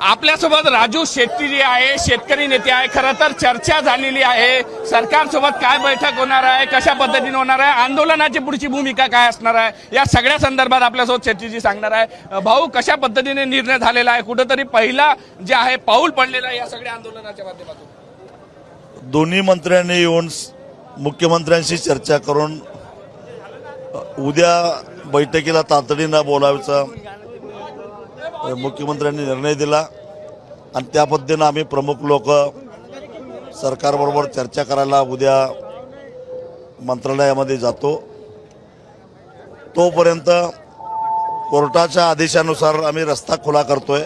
आपल्यासोबत राजू शेट्टी जी आहे, शेतकरी नेते आहे. खरं तर चर्चा झालेली आहे. सरकारसोबत काय बैठक होणार आहे, कशा पद्धतीने होणार आहे, आंदोलनाची पुढची भूमिका काय असणार आहे, या सगळ्या संदर्भात आपल्यासोबत शेट्टीजी सांगणार आहे. भाऊ, कशा पद्धतीने निर्णय झालेला आहे, कुठेतरी पहिला जे आहे पाऊल पडलेला आहे या सगळ्या आंदोलनाच्या माध्यमातून? दोन्ही मंत्र्यांनी येऊन मुख्यमंत्र्यांशी चर्चा करून उद्या बैठकीला तातडीनं बोलायचा मुख्यमंत्र्यांनी निर्णय दिला आणि त्या पद्धतीनं आम्ही प्रमुख लोक सरकारबरोबर चर्चा करायला उद्या मंत्रालयामध्ये जातो. तोपर्यंत कोर्टाच्या आदेशानुसार आम्ही रस्ता खुला करतोय.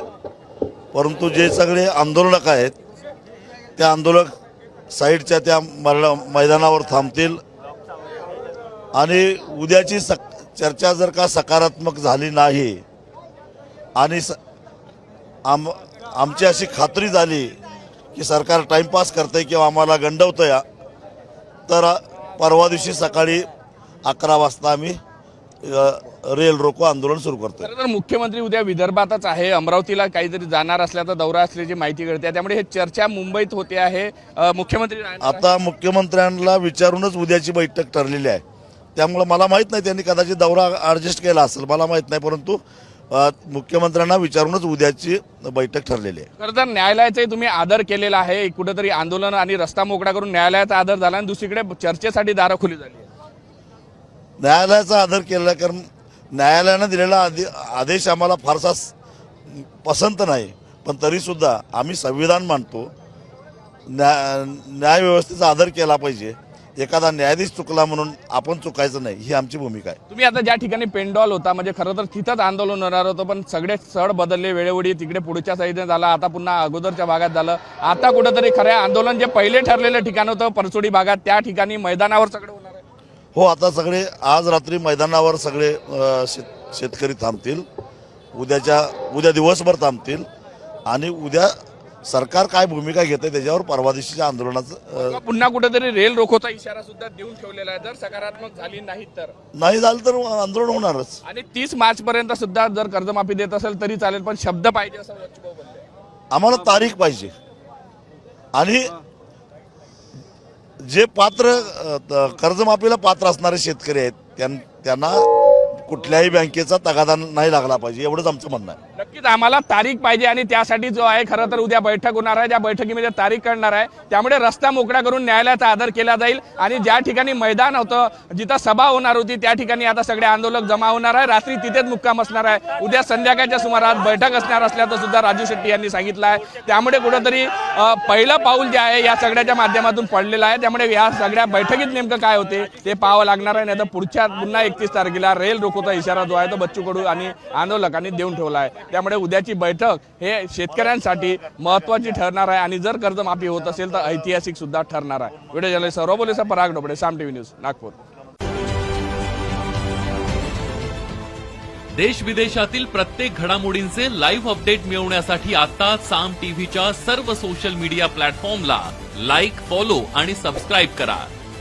परंतु जे सगळे आंदोलक आहेत त्या आंदोलक साईडच्या त्या मैदानावर थांबतील आणि उद्याची चर्चा जर का सकारात्मक झाली नाही आणि आमची अशी खात्री झाली की सरकार टाइमपास करते किंवा आम्हाला गंडवतंय, तर परवा दिवशी सकाळी 11 वाजता आम्ही रेल रोको आंदोलन सुरू करतो. तर मुख्यमंत्री उद्या विदर्भातच आहे, अमरावतीला काहीतरी जाणार असल्याचा दौरा असल्याची माहिती कळते. त्यामुळे हे चर्चा मुंबईत होते आहे. मुख्यमंत्री आता मुख्यमंत्र्यांना विचारूनच उद्याची बैठक ठरलेली आहे. त्यामुळे मला माहित नाही, त्यांनी कदाचित दौरा ॲडजस्ट केला असेल, मला माहित नाही. परंतु मुख्यमंत्र्यांना विचारूनच उद्याची बैठक ठरलेली आहे. खरं तर न्यायालयाचाही तुम्ही आदर केलेला आहे. कुठेतरी आंदोलन आणि रस्ता मोकळा करून न्यायालयाचा आदर झाला आणि दुसरीकडे चर्चेसाठी दारं खुली झाली. न्यायालयाचा आदर केला, कारण न्यायालयानं दिलेला आदेश आम्हाला फारसा पसंत नाही. पण तरीसुद्धा आम्ही संविधान मानतो, न्यायव्यवस्थेचा आदर केला पाहिजे. एखादा न्यायाधीश चुकला म्हणून आपण चुकायचं नाही, ही आमची भूमिका आहे. तुम्ही आता ज्या ठिकाणी पेंडॉल होता, म्हणजे खरं तर तिथंच आंदोलन होणार होतं, पण सगळे स्थळ बदलले वेळोवेळी. तिकडे पुढच्या साईडने झालं, आता पुन्हा अगोदरच्या भागात झालं. आता कुठेतरी खरं आंदोलन जे पहिले ठरलेलं ठिकाण होतं परसोडी भागात, त्या ठिकाणी मैदानावर सगळं होणार आहे. हो, आता सगळे आज रात्री मैदानावर सगळे शेतकरी थांबतील. उद्या दिवसभर थांबतील आणि उद्या सरकार काय भूमिका घेते त्याच्यावर परवा दिवशीच्या आंदोलनाचं पुन्हा कुठेतरी रेल रोकोचा इशारा सुद्धा देऊन ठेवलेला आहे. जर सकारात्मक झाली नाही झालं तर आंदोलन होणारच. आणि 30 मार्च पर्यंत सुद्धा जर कर्जमाफी देत असेल तरी चालेल, पण शब्द पाहिजे असं वंचिभाऊ बोलले. आम्हाला तारीख पाहिजे आणि जे पात्र कर्जमाफीला पात्र असणारे शेतकरी आहेत त्यांना कुठल्याही बँकेचा तगादा नाही लागला पाहिजे, एवढंच आमचं म्हणणं आहे. नक्कीच आम्हाला तारीख पाहिजे आणि त्यासाठी जो आहे खरं तर उद्या बैठक होणार आहे. त्या बैठकीमध्ये तारीख कळणार आहे. त्यामुळे रस्ता मोकळा करून न्यायालयाचा आदर केला जाईल आणि ज्या ठिकाणी मैदान होतं, जिथं सभा होणार होती, त्या ठिकाणी आता सगळे आंदोलक जमा होणार आहे. रात्री तिथेच मुक्काम असणार आहे. उद्या संध्याकाळच्या सुमारास बैठक असणार असल्याचं सुद्धा राजू शेट्टी यांनी सांगितलं आहे. त्यामुळे कुठेतरी पहिलं पाऊल जे आहे या सगळ्याच्या माध्यमातून पडलेलं आहे. त्यामुळे या सगळ्या बैठकीत नेमकं काय होते ते पाहावं लागणार आहे. नाही तर पुढच्या पुन्हा 31 तारखेला रेल रोकोचा इशारा जो आहे तो बच्चू कडू आणि आंदोलकांनी देऊन ठेवला आहे. त्यामुळे उद्याची बैठक हे शेतकऱ्यांसाठी महत्त्वाची ठरणार आहे आणि जर कर्जमाफी होत असेल तर ऐतिहासिक सुद्धा ठरणार आहे. व्हिडिओ जर्नलिस्ट सौरभ बोलेसा, पराग डोबळे, साम टीव्ही न्यूज, नागपूर. देश विदेशातील प्रत्येक घडामोडींचे लाईव्ह अपडेट मिळवण्यासाठी आता साम टीव्हीच्या सर्व सोशल मीडिया प्लॅटफॉर्मला लाईक, फॉलो आणि सबस्क्राईब करा.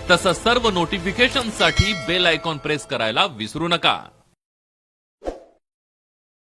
तसंच सर्व नोटिफिकेशनसाठी बेल आयकॉन प्रेस करायला विसरू नका.